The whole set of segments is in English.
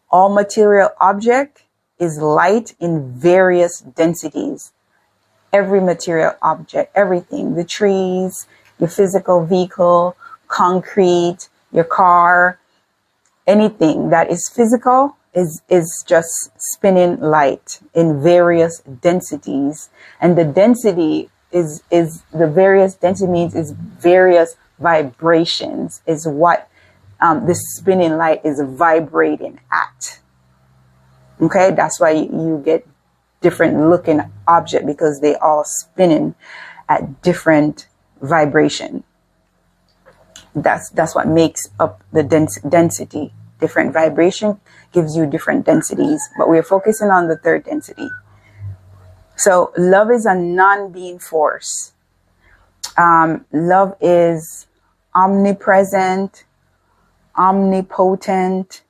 All material object is light in various densities. Every material object, everything, the trees, your physical vehicle, concrete, your car, anything that is physical is just spinning light in various densities. And the density is the various density means is various vibrations is what this spinning light is vibrating at. Okay, that's why you get different looking object, because they all spinning at different vibration. That's what makes up the density. Different vibration gives you different densities, but we're focusing on the third density. So love is a non-being force. Love is omnipresent, omnipotent,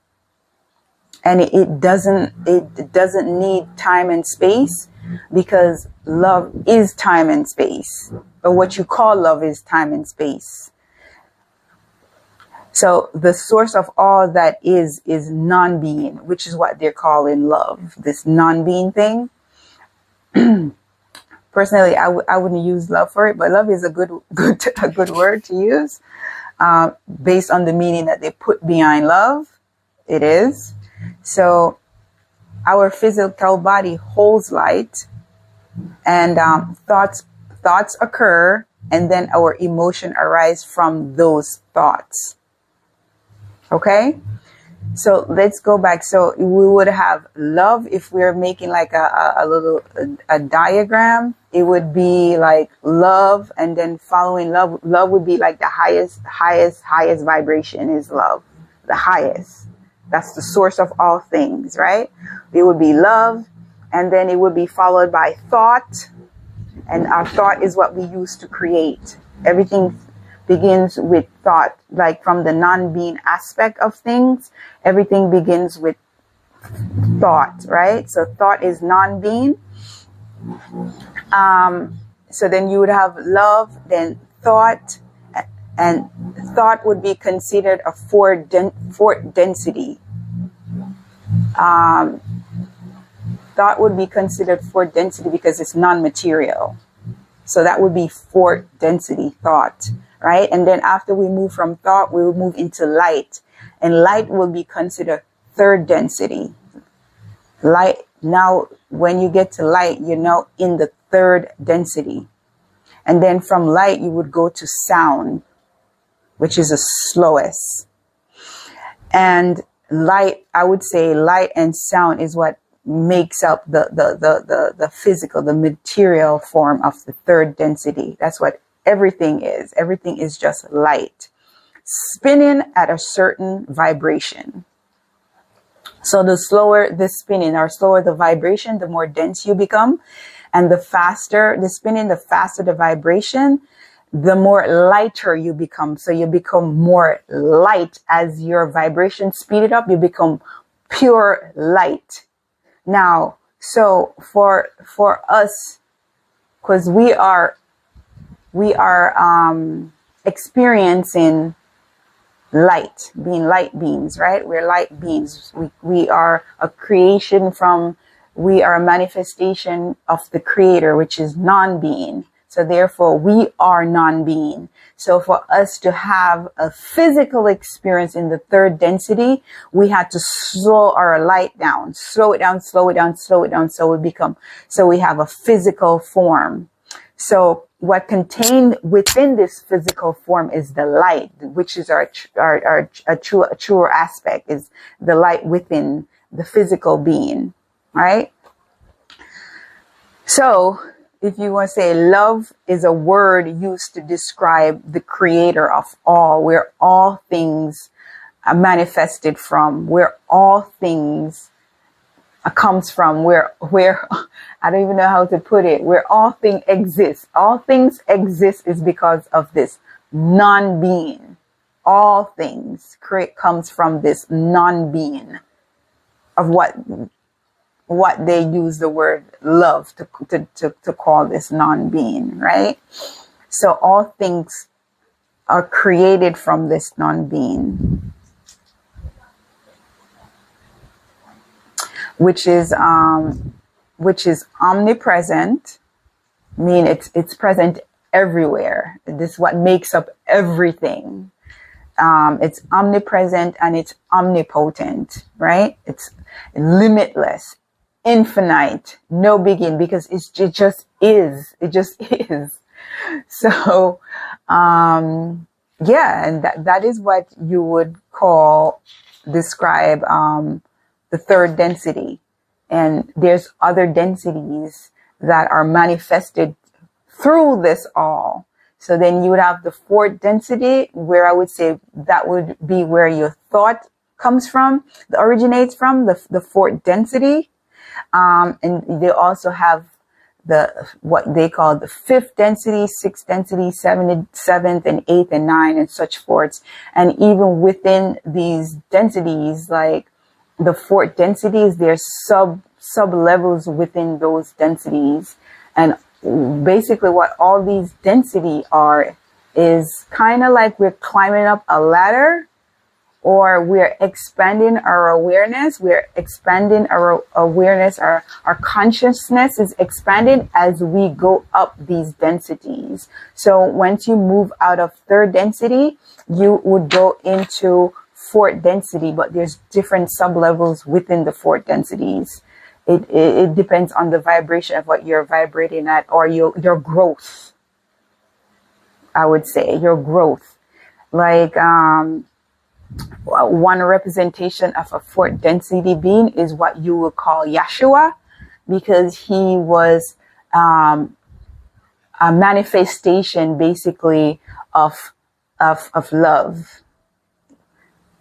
and it doesn't need time and space, because love is time and space. But what you call love is time and space. So the source of all that is non-being, which is what they're calling love, this non-being thing. Personally, I wouldn't use love for it, but love is a good word to use, based on the meaning that they put behind love. It is. So our physical body holds light, and thoughts occur, and then our emotion arise from those thoughts. Okay, so let's go back. So we would have love. If we're making like a little diagram, it would be like love, and then following love would be like the highest vibration is love, the highest. That's the source of all things, right? It would be love, and then it would be followed by thought, and our thought is what we use to create. Everything begins with thought, like from the non-being aspect of things, everything begins with thought, right? So thought is non-being. So then you would have love, then thought, and thought would be considered a fourth density. Thought would be considered fourth density because it's non-material. So that would be fourth density thought, right? And then after we move from thought, we will move into light. And light will be considered third density. Light, now when you get to light, you're now in the third density. And then from light, you would go to sound, which is the slowest. And light, I would say light and sound is what makes up the physical, the material form of the third density. That's what everything is. Everything is just light, spinning at a certain vibration. So the slower the spinning or slower the vibration, the more dense you become. And the faster the spinning, the faster the vibration, the more lighter you become. So you become more light as your vibration speeded up. You become pure light. Now, so for us, because we are experiencing light, being light beings, right? We're light beings. We are a creation we are a manifestation of the creator, which is non-being. So therefore we are non-being. So for us to have a physical experience in the third density, we had to slow our light down, slow it down. So we have a physical form. So what contained within this physical form is the light, which is our truer aspect, is the light within the physical being, right? So if you want to say love is a word used to describe the creator of all, where all things are manifested from, where all things comes from, where I don't even know how to put it, where all things exist. All things exist is because of this non-being. All things comes from this non-being of what they use the word love to call this non-being, right? So all things are created from this non-being. which is omnipresent. I mean, it's present everywhere. This is what makes up everything. It's omnipresent and it's omnipotent, right? It's limitless, infinite, no begin, because it just is. It just is. So, yeah, and that is what you would describe the third density. And there's other densities that are manifested through this all. So then you would have the fourth density, where I would say that would be where your thought comes from, originates from, the fourth density. And they also have what they call the fifth density, sixth density, seventh and eighth and nine and such forth. And even within these densities, like the fourth densities, there's sub levels within those densities. And basically what all these density are is kind of like we're climbing up a ladder, or we're expanding our awareness. We're expanding our awareness. Our consciousness is expanding as we go up these densities. So once you move out of third density, you would go into fourth density, but there's different sub-levels within the fourth densities. It depends on the vibration of what you're vibrating at, or your growth. I would say your growth. Like one representation of a fourth density being is what you would call Yeshua, because he was a manifestation basically of love.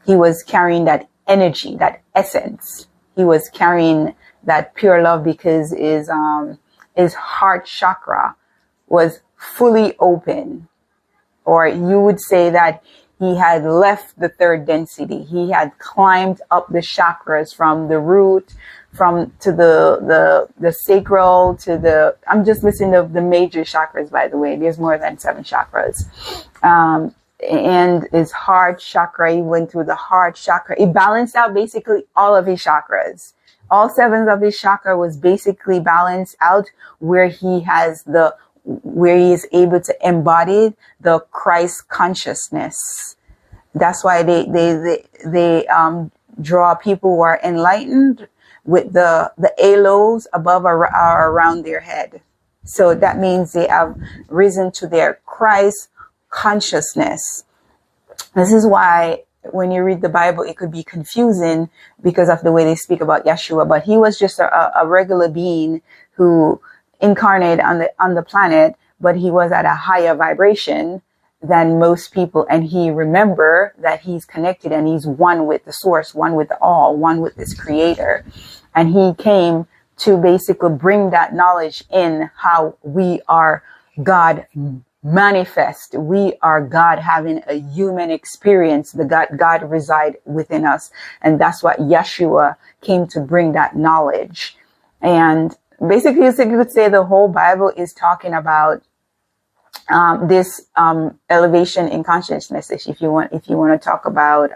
He was carrying that energy, that essence. He was carrying that pure love, because his heart chakra was fully open. Or you would say that he had left the third density. He had climbed up the chakras from the root, to the sacral, to I'm just listing the major chakras, by the way. There's more than 7 chakras. And his heart chakra, he went through the heart chakra. He balanced out basically all of his chakras. All 7 of his chakra was basically balanced out, where he is able to embody the Christ consciousness. That's why they draw people who are enlightened with the halos above or around their head. So that means they have risen to their Christ consciousness. This is why when you read the Bible, it could be confusing because of the way they speak about Yeshua. But he was just a regular being who incarnated on the planet, but he was at a higher vibration than most people. And he remember that he's connected and he's one with the source, one with the all, one with this creator. And he came to basically bring that knowledge in how we are God manifest. We are God having a human experience. The God reside within us. And that's what Yeshua came to bring, that knowledge. And basically, you could say the whole Bible is talking about this elevation in consciousness. If you want to talk about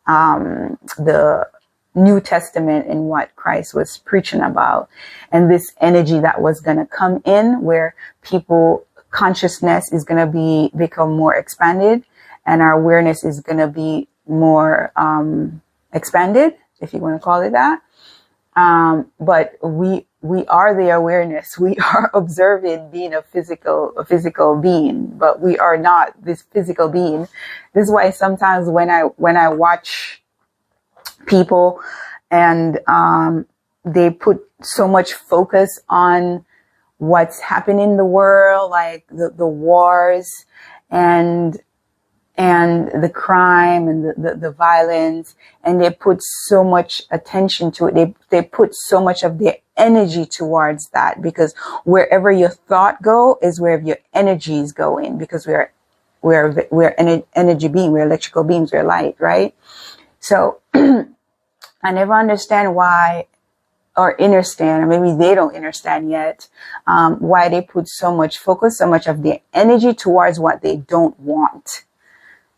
the New Testament and what Christ was preaching about, and this energy that was going to come in, where people consciousness is going to become more expanded, and our awareness is going to be more expanded, if you want to call it that. But we are the awareness. We are observing being a physical being, but we are not this physical being. This is why sometimes when I watch people and they put so much focus on what's happening in the world, like the wars and the crime and the violence, and they put so much attention to it. They put so much of their energy towards that, because wherever your thought go is where your energy is going, because we're energy being, we're electrical beings, we're light, right? So I never understand why, or understand, or maybe they don't understand yet, why they put so much focus, so much of their energy towards what they don't want.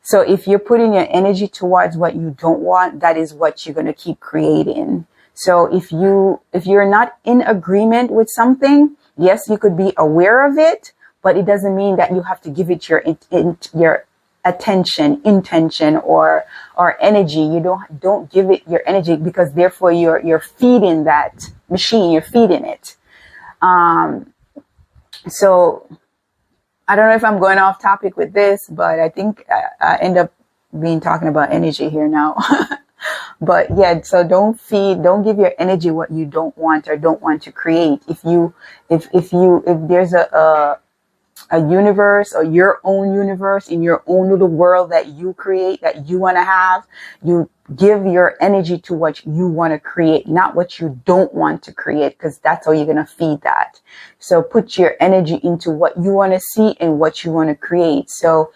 So if you're putting your energy towards what you don't want, that is what you're going to keep creating. So if you're not in agreement with something, yes, you could be aware of it, but it doesn't mean that you have to give it your attention, intention, or energy. You don't give it your energy, because therefore you're feeding that machine. You're feeding it. So I don't know if I'm going off topic with this, but I think I end up talking about energy here now. But yeah, so don't give your energy what you don't want or don't want to create. If there's a universe, or your own universe in your own little world that you create, that you want to have, you give your energy to what you want to create, not what you don't want to create, because that's how you're going to feed that. So put your energy into what you want to see and what you want to create. So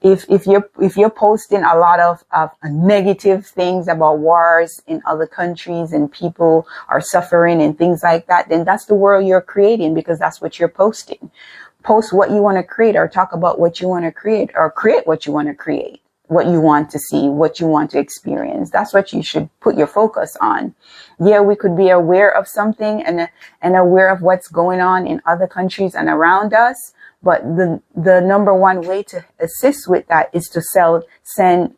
if you're posting a lot of negative things about wars in other countries and people are suffering and things like that, then that's the world you're creating, because that's what you're posting. Post what you want to create, or talk about what you want to create, or create what you want to create, what you want to see, what you want to experience. That's what you should put your focus on. Yeah, we could be aware of something and aware of what's going on in other countries and around us. But the number one way to assist with that is to send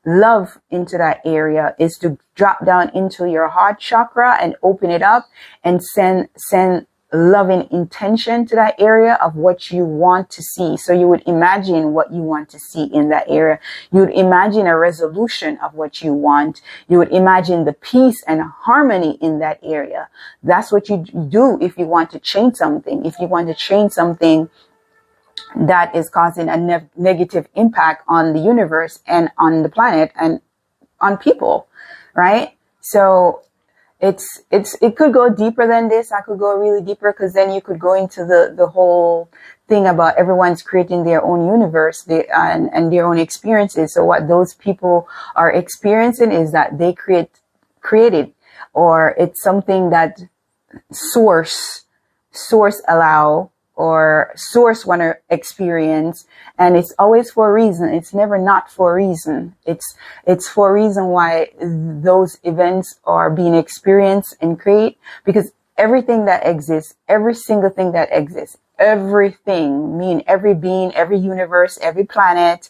love into that area, is to drop down into your heart chakra and open it up and send loving intention to that area of what you want to see. So you would imagine what you want to see in that area. You would imagine a resolution of what you want. You would imagine the peace and harmony in that area. That's what you do if you want to change something. If you want to change something that is causing a negative impact on the universe and on the planet and on people, right? So it could go deeper than this. I could go really deeper, because then you could go into the whole thing about everyone's creating their own universe and their own experiences. So what those people are experiencing is that they created, or it's something that source allow, or source want to experience, and it's always for a reason. It's never not for a reason. It's for a reason why those events are being experienced and create, because everything that exists, every single thing that exists, everything, every being, every universe, every planet,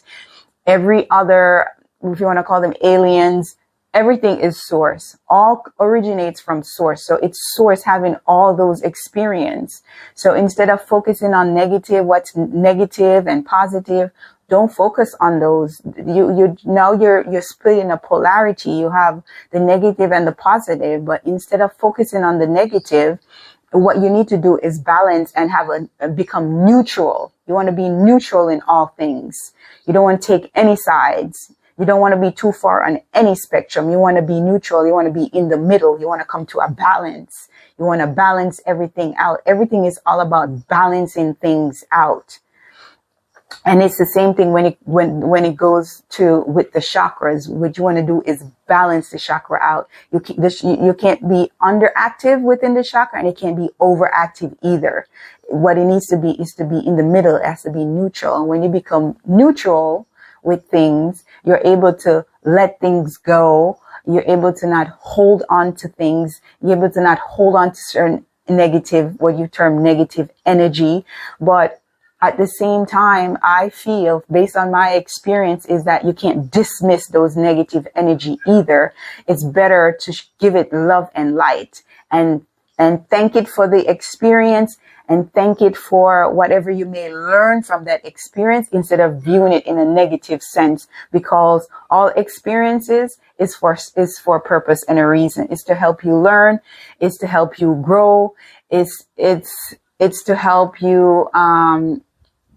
every other, if you want to call them aliens, everything is source. All originates from source. So it's source having all those experience. So instead of focusing on negative, what's negative and positive, don't focus on those. You're splitting a polarity. You have the negative and the positive, but instead of focusing on the negative, what you need to do is balance and become neutral. You want to be neutral in all things. You don't want to take any sides. You don't want to be too far on any spectrum. You want to be neutral. You want to be in the middle. You want to come to a balance. You want to balance everything out. Everything is all about balancing things out. And it's the same thing when it goes with the chakras. What you want to do is balance the chakra out. You can't be underactive within the chakra, and it can't be overactive either. What it needs to be is to be in the middle. It has to be neutral. And when you become neutral with things, you're able to let things go. You're able to not hold on to things. You're able to not hold on to certain negative, what you term negative energy. But at the same time, I feel, based on my experience, is that you can't dismiss those negative energy either. It's better to give it love and light, and thank it for the experience, and thank it for whatever you may learn from that experience, instead of viewing it in a negative sense, because all experiences is for a purpose and a reason. It's to help you learn. It's to help you grow. It's to help you,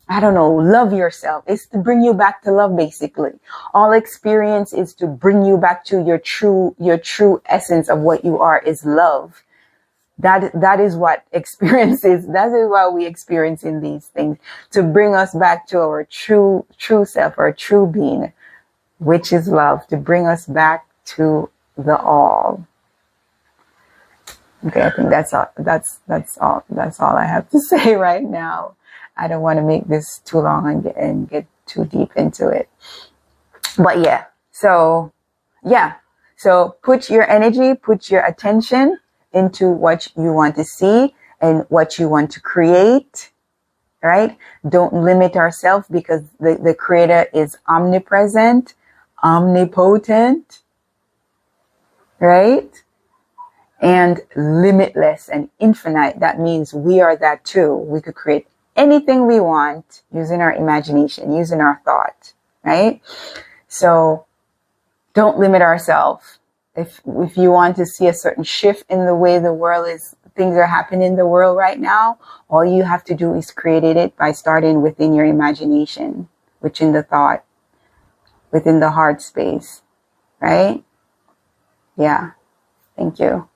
love yourself. It's to bring you back to love, basically. All experience is to bring you back to your true essence of what you are, is love. That is what experience is. That is why we experience in these things, to bring us back to our true self, our true being, which is love, to bring us back to the all. Okay, I think that's all I have to say right now. I don't want to make this too long and get too deep into it. But yeah. So put your energy, put your attention into what you want to see and what you want to create, right? Don't limit ourselves, because the creator is omnipresent, omnipotent, right? And limitless and infinite. That means we are that too. We could create anything we want using our imagination, using our thought, right? So don't limit ourselves. If you want to see a certain shift in the way the world is, things are happening in the world right now, all you have to do is create it by starting within your imagination, within the thought, within the heart space, right? Yeah. Thank you.